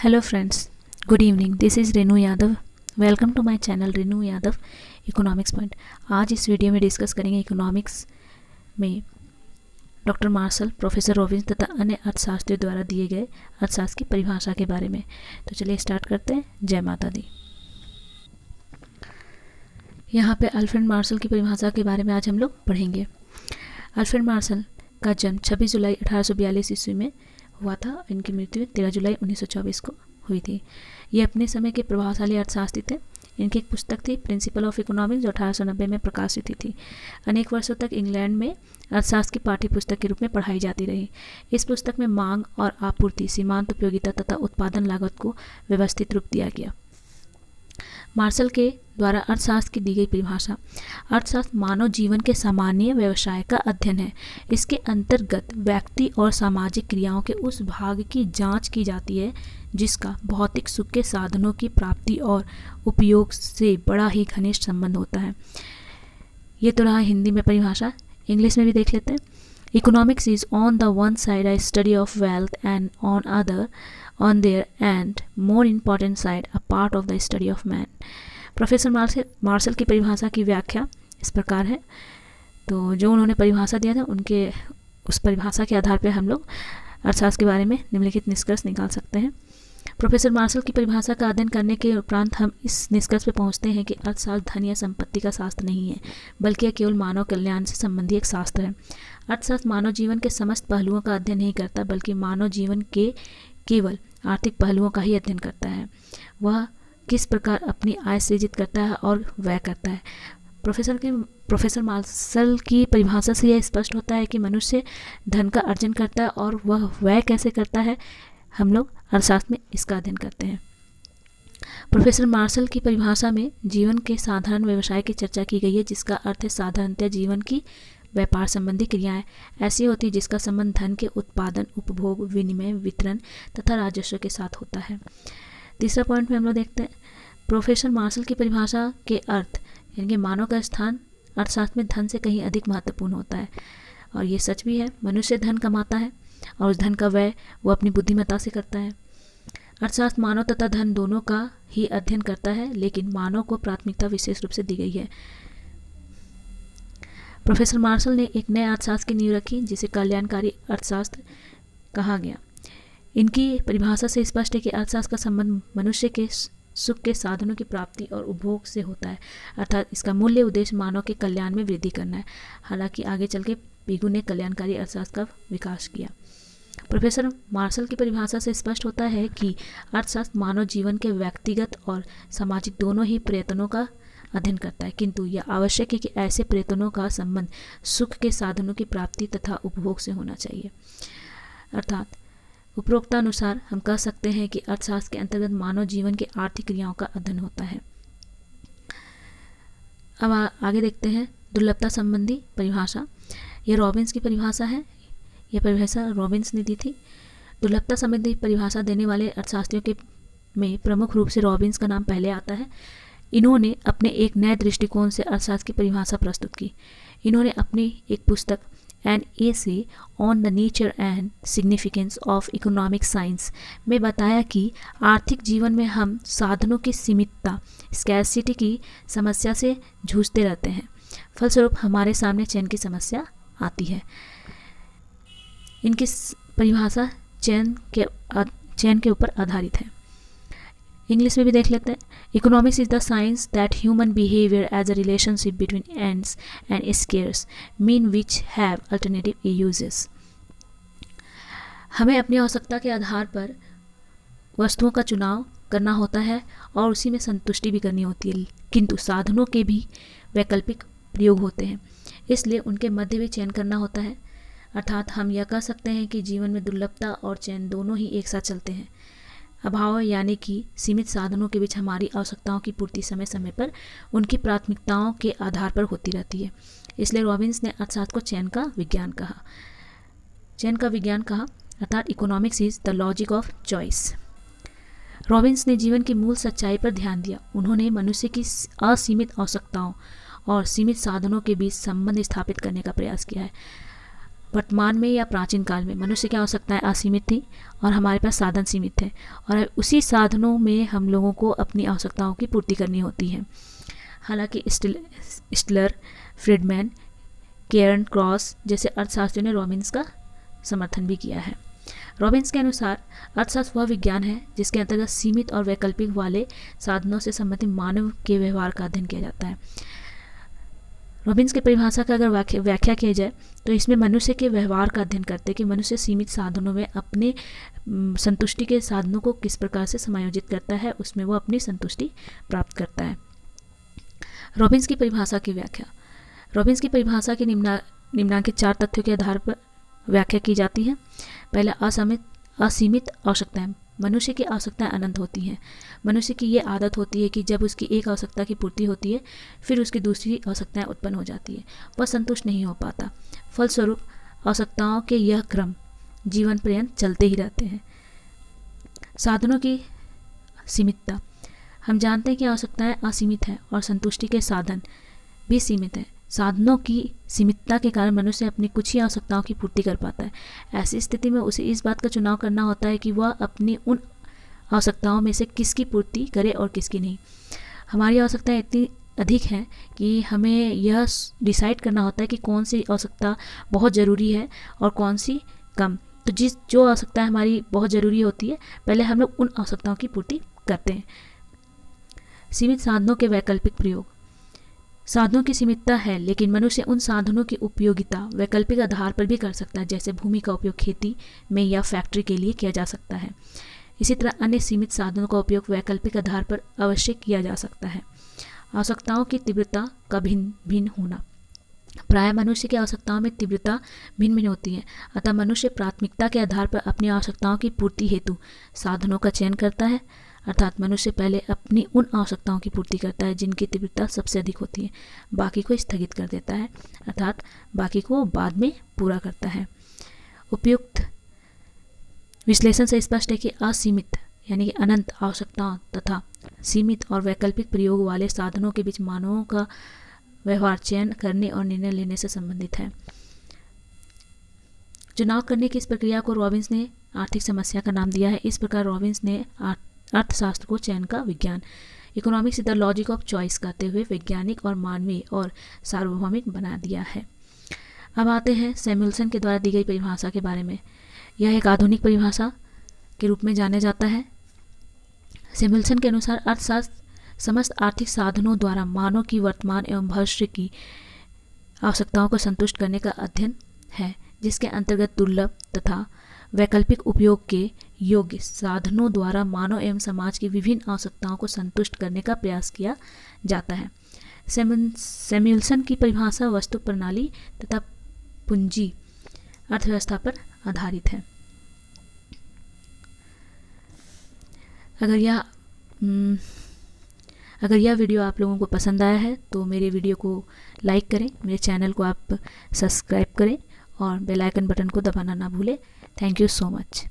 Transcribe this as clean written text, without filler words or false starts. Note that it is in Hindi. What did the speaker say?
Hello friends, good evening. This is Renu Yadav. Welcome to my channel Renu Yadav economics point. आज इस वीडियो में डिस्कस करेंगे इकोनॉमिक्स में डॉक्टर मार्शल, प्रोफेसर रॉबिन्स तथा अन्य अर्थशास्त्रियों द्वारा दिए गए अर्थशास्त्र की परिभाषा के बारे में. तो चलिए स्टार्ट करते हैं. जय माता दी. यहाँ पे अल्फ्रेड मार्शल की परिभाषा के बारे में आज हम लोग पढ़ेंगे. अल्फ्रेड मार्शल का जन्म 26 जुलाई 1842 ईस्वी में हुआ था. इनकी मृत्यु 13 जुलाई 1924 को हुई थी. ये अपने समय के प्रभावशाली अर्थशास्त्री थे. इनकी एक पुस्तक थी प्रिंसिपल ऑफ इकोनॉमिक्स जो 1890 में प्रकाशित हुई थी. अनेक वर्षों तक इंग्लैंड में अर्थशास्त्र की पाठ्य पुस्तक के रूप में पढ़ाई जाती रही. इस पुस्तक में मांग और आपूर्ति, सीमांत उपयोगिता तथा उत्पादन लागत को व्यवस्थित रूप दिया गया. मार्शल के द्वारा अर्थशास्त्र की दी गई परिभाषा. अर्थशास्त्र मानव जीवन के सामान्य व्यवसाय का अध्ययन है. इसके अंतर्गत व्यक्ति और सामाजिक क्रियाओं के उस भाग की जांच की जाती है जिसका भौतिक सुख के साधनों की प्राप्ति और उपयोग से बड़ा ही घनिष्ठ संबंध होता है. ये तो रहा हिंदी में परिभाषा. इंग्लिश में भी देख लेते हैं. Economics is on the one side a study of wealth and on other on their and more important side a part of the study of man. Professor Marshall की परिभाषा की व्याख्या इस प्रकार है. तो जो उन्होंने परिभाषा दिया था उनके उस परिभाषा के आधार पर हम लोग अर्थशास्त्र के बारे में निम्नलिखित निष्कर्ष निकाल सकते हैं. प्रोफेसर मार्शल की परिभाषा का अध्ययन करने के उपरांत हम इस निष्कर्ष पर पहुंचते हैं कि अर्थशास्त्र धन या संपत्ति का शास्त्र नहीं है, बल्कि यह केवल मानव कल्याण से संबंधी एक शास्त्र है. अर्थशास्त्र मानव जीवन के समस्त पहलुओं का अध्ययन नहीं करता, बल्कि मानव जीवन के केवल आर्थिक पहलुओं का ही अध्ययन करता है. वह किस प्रकार अपनी आय सृजित करता है और व्यय करता है. प्रोफेसर मार्शल की परिभाषा से यह स्पष्ट होता है कि मनुष्य धन का अर्जन करता है और वह व्यय कैसे करता है. हम लोग अर्थशास्त्र में इसका अध्ययन करते हैं. प्रोफेसर मार्शल की परिभाषा में जीवन के साधारण व्यवसाय की चर्चा की गई है, जिसका अर्थ है साधारणतः जीवन की व्यापार संबंधी क्रियाएं ऐसी होती जिसका संबंध धन के उत्पादन, उपभोग, विनिमय, वितरण तथा राजस्व के साथ होता है. तीसरा पॉइंट में हम लोग देखते हैं प्रोफेसर मार्शल की परिभाषा के अर्थ, यानी कि मानव का स्थान अर्थशास्त्र में धन से कहीं अधिक महत्वपूर्ण होता है. और ये सच भी है. मनुष्य धन कमाता है और उस धन का व्यय वो अपनी बुद्धिमत्ता से करता है. अर्थशास्त्र मानव तथा धन दोनों का ही अध्ययन करता है, लेकिन मानव को प्राथमिकता विशेष रूप से दी गई है. प्रोफेसर मार्शल ने एक नए अर्थशास्त्र की नींव रखी जिसे कल्याणकारी अर्थशास्त्र कहा गया. इनकी परिभाषा से स्पष्ट है कि अर्थशास्त्र का संबंध मनुष्य के सुख के साधनों की प्राप्ति और उपभोग से होता है, अर्थात इसका मूल्य उद्देश्य मानव के कल्याण में वृद्धि करना है. हालांकि आगे चल के पिगू ने कल्याणकारी अर्थशास्त्र का विकास किया. प्रोफेसर मार्शल की परिभाषा से स्पष्ट होता है कि अर्थशास्त्र मानव जीवन के व्यक्तिगत और सामाजिक दोनों ही प्रयत्नों का अध्ययन करता है, किंतु यह आवश्यक है कि ऐसे प्रयत्नों का संबंध सुख के साधनों की प्राप्ति तथा उपभोग से होना चाहिए. अर्थात उपरोक्तानुसार हम कह सकते हैं कि अर्थशास्त्र के अंतर्गत मानव जीवन के आर्थिक क्रियाओं का अध्ययन होता है. अब आगे देखते हैं दुर्लभता संबंधी परिभाषा. यह रॉबिन्स की परिभाषा है. यह परिभाषा रॉबिन्स ने दी थी. दुर्लभता संबंधी परिभाषा देने वाले अर्थशास्त्रियों के में प्रमुख रूप से रॉबिन्स का नाम पहले आता है. इन्होंने अपने एक नए दृष्टिकोण से अर्थशास्त्र की परिभाषा प्रस्तुत की. इन्होंने अपनी एक पुस्तक an essay on the nature and significance of economic science में बताया कि आर्थिक जीवन में हम साधनों की सीमितता, स्कैरसिटी की समस्या से जूझते रहते हैं. फलस्वरूप हमारे सामने चयन की समस्या आती है. इनकी परिभाषा चयन के ऊपर आधारित है. इंग्लिश में भी देख लेते हैं. Economics is the science that human behaviour as a relationship between ends and scarce means which have alternative uses. हमें अपनी आवश्यकता के आधार पर वस्तुओं का चुनाव करना होता है और उसी में संतुष्टि भी करनी होती है, किंतु साधनों के भी वैकल्पिक प्रयोग होते हैं, इसलिए उनके मध्य भी चयन करना होता है. अर्थात हम यह कह सकते हैं कि जीवन में दुर्लभता और चयन दोनों ही एक साथ चलते हैं. अभाव यानी कि सीमित साधनों के बीच हमारी आवश्यकताओं की पूर्ति समय समय पर उनकी प्राथमिकताओं के आधार पर होती रहती है. इसलिए रॉबिन्स ने अर्थशास्त्र को चयन का विज्ञान कहा. अर्थात economics is the logic of choice. Robins ने जीवन की मूल सच्चाई पर ध्यान दिया. उन्होंने मनुष्य की असीमित आवश्यकताओं और सीमित साधनों के बीच संबंध स्थापित करने का प्रयास किया है. वर्तमान में या प्राचीन काल में मनुष्य की आवश्यकताएं असीमित थी और हमारे पास साधन सीमित थे, और उसी साधनों में हम लोगों को अपनी आवश्यकताओं की पूर्ति करनी होती है। हालांकि स्टिलर, फ्रीडमैन, केरन क्रॉस जैसे अर्थशास्त्रियों ने रॉबिन्स का समर्थन भी किया है। रॉबिन्स के अनुसार अर्थशास्त्र वह विज्ञान है जिसके अंतर्गत सीमित और वैकल्पिक वाले साधनों से संबंधित मानव के व्यवहार का अध्ययन किया जाता है। रॉबिन्स की परिभाषा का अगर व्याख्या की जाए तो इसमें मनुष्य के व्यवहार का अध्ययन करते हैं कि मनुष्य सीमित साधनों में अपने संतुष्टि के साधनों को किस प्रकार से समायोजित करता है, उसमें वो अपनी संतुष्टि प्राप्त करता है। रॉबिन्स की परिभाषा की व्याख्या। रॉबिन्स की परिभाषा के निम्नांकित 4 तथ्यों के आधार पर व्याख्या की जाती है। पहला, असीमित आवश्यकताएं। मनुष्य की आवश्यकताएं अनंत होती हैं। मनुष्य की ये आदत होती है कि जब उसकी एक आवश्यकता की पूर्ति होती है फिर उसकी दूसरी आवश्यकताएं उत्पन्न हो जाती है, वह संतुष्ट नहीं हो पाता। फलस्वरूप आवश्यकताओं के यह क्रम जीवन पर्यंत चलते ही रहते हैं। साधनों की सीमितता। हम जानते हैं कि आवश्यकताएं असीमित हैं और संतुष्टि के साधन भी सीमित हैं। साधनों की सीमितता के कारण मनुष्य अपनी कुछ ही आवश्यकताओं की पूर्ति कर पाता है। ऐसी स्थिति में उसे इस बात का चुनाव करना होता है कि वह अपनी उन आवश्यकताओं में से किसकी पूर्ति करे और किसकी नहीं। हमारी आवश्यकताएं इतनी अधिक हैं कि हमें यह डिसाइड करना होता है कि कौन सी आवश्यकता बहुत ज़रूरी है और कौन सी कम। तो जो आवश्यकता हमारी बहुत ज़रूरी होती है, पहले हम लोग उन आवश्यकताओं की पूर्ति करते हैं। सीमित साधनों के वैकल्पिक प्रयोग। साधनों की सीमितता है, लेकिन मनुष्य उन साधनों की उपयोगिता वैकल्पिक आधार पर भी कर सकता है, जैसे भूमि का उपयोग खेती में या फैक्ट्री के लिए किया जा सकता है। इसी तरह अन्य सीमित साधनों का उपयोग वैकल्पिक आधार पर अवश्य किया जा सकता है। आवश्यकताओं की तीव्रता का भिन्न होना। प्रायः मनुष्य की आवश्यकताओं में तीव्रता भिन्न भिन्न होती है, अतः मनुष्य प्राथमिकता के आधार पर अपनी आवश्यकताओं की पूर्ति हेतु साधनों का चयन करता है। अर्थात मनुष्य पहले अपनी उन आवश्यकताओं की पूर्ति करता है जिनकी तीव्रता सबसे अधिक होती है, बाकी को स्थगित कर देता है, अर्थात बाकी को बाद में पूरा करता है। उपयुक्त विश्लेषण से स्पष्ट है कि असीमित यानी कि अनंत आवश्यकताओं तथा सीमित और वैकल्पिक प्रयोग वाले साधनों के बीच मानवों का व्यवहार चयन करने और निर्णय लेने से संबंधित है। चुनाव करने की इस प्रक्रिया को रॉबिन्स ने आर्थिक समस्या का नाम दिया है। इस प्रकार रॉबिन्स ने अर्थशास्त्र को चयन का विज्ञान, economics the logic of choice कहते हुए वैज्ञानिक और मानवीय और सार्वभौमिक बना दिया है। अब आते हैं सैमुअल्सन के द्वारा दी गई परिभाषा के बारे में। यह एक आधुनिक परिभाषा के रूप में जाना जाता है। सैमुअल्सन के अनुसार अर्थशास्त्र समस्त आर्थिक साधनों द्वारा मानव की वर्तमान एवं भविष्य की आवश्यकताओं को संतुष्ट करने का अध्ययन है, जिसके अंतर्गत दुर्लभ तथा वैकल्पिक उपयोग के योग्य साधनों द्वारा मानव एवं समाज की विभिन्न आवश्यकताओं को संतुष्ट करने का प्रयास किया जाता है। सैमुअल्सन की परिभाषा वस्तु प्रणाली तथा पूंजी अर्थव्यवस्था पर आधारित है। अगर यह वीडियो आप लोगों को पसंद आया है तो मेरे वीडियो को लाइक करें, मेरे चैनल को आप सब्सक्राइब करें और बेल आइकन बटन को दबाना ना भूलें। Thank you so much.